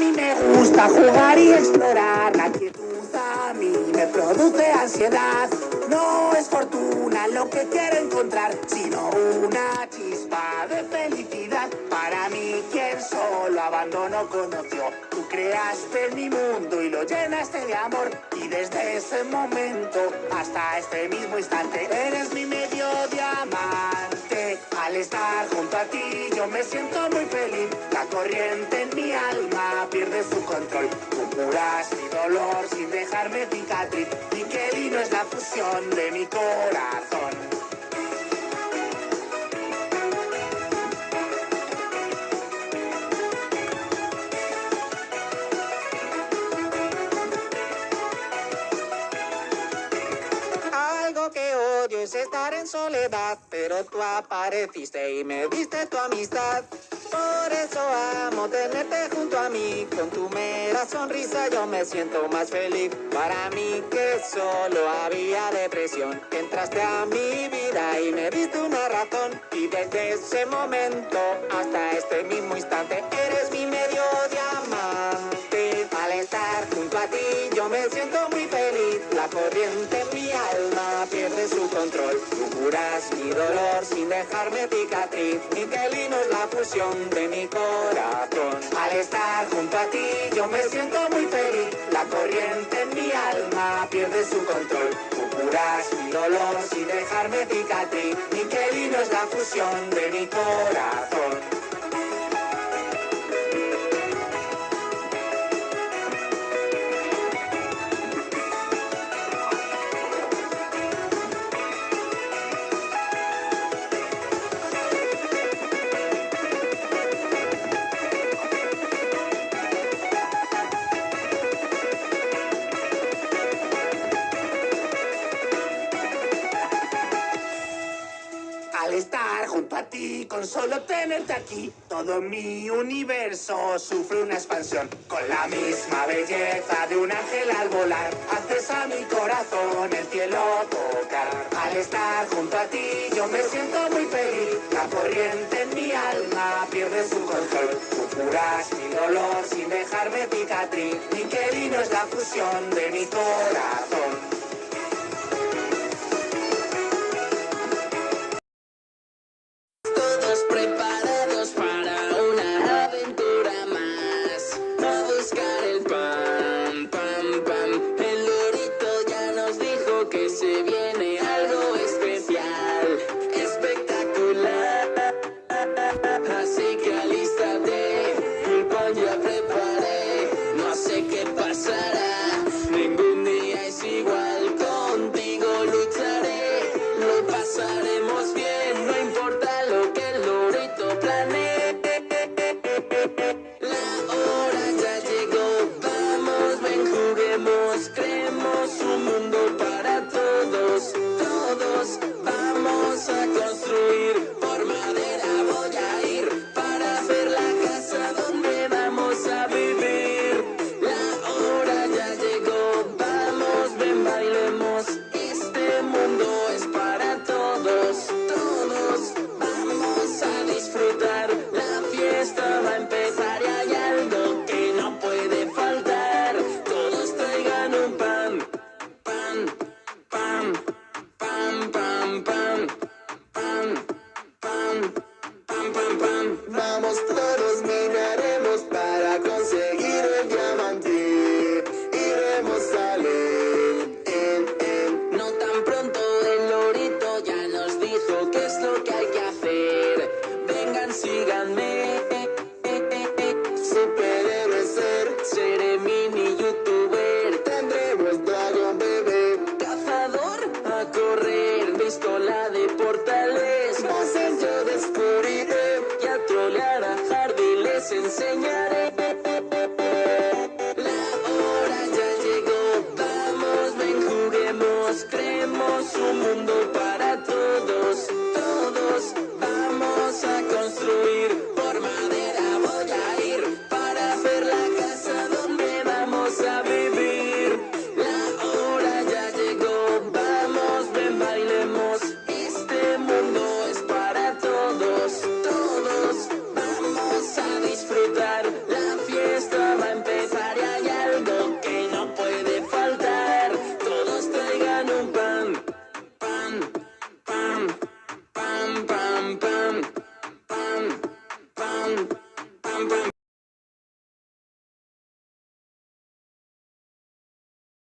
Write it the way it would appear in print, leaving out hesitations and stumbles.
mí me gusta jugar y explorar. La quietud a mí me produce ansiedad. No es fortuna lo que quiero encontrar, sino una chispa de felicidad. Para mí, quien solo abandono conoció. Tú creaste mi mundo y lo llenaste de amor. Y desde ese momento hasta este mismo instante eres mi medio diamante. Al estar junto a ti yo me siento muy feliz. La corriente en mi alma pierde su control. Tú curas mi dolor sin dejarme cicatriz. Y qué lindo es la fusión de mi corazón. Algo que odio es estar en soledad, pero tú apareciste y me diste tu amistad. Por eso amo tenerte junto a mí. Con tu mera sonrisa yo me siento más feliz. Para mí que solo había depresión, entraste a mi vida y me diste una razón. Y desde ese momento hasta este mismo instante eres mi medio diamante. Al estar junto a ti yo me siento muy feliz. La corriente en mi alma pierde su control. Tú curas mi dolor sin dejarme cicatriz. Y qué lindo es la fusión de mi corazón. Al estar junto a ti yo me siento muy feliz. La corriente en mi alma pierde su control. Tú curas mi dolor sin dejarme cicatriz. Y qué lindo es la fusión de mi corazón. Al estar junto a ti, con solo tenerte aquí, todo mi universo sufre una expansión. Con la misma belleza de un ángel al volar, haces a mi corazón el cielo tocar. Al estar junto a ti, yo me siento muy feliz. La corriente en mi alma pierde su control. Tú curas mi dolor sin dejarme cicatriz. Y qué lindo es la fusión de mi corazón.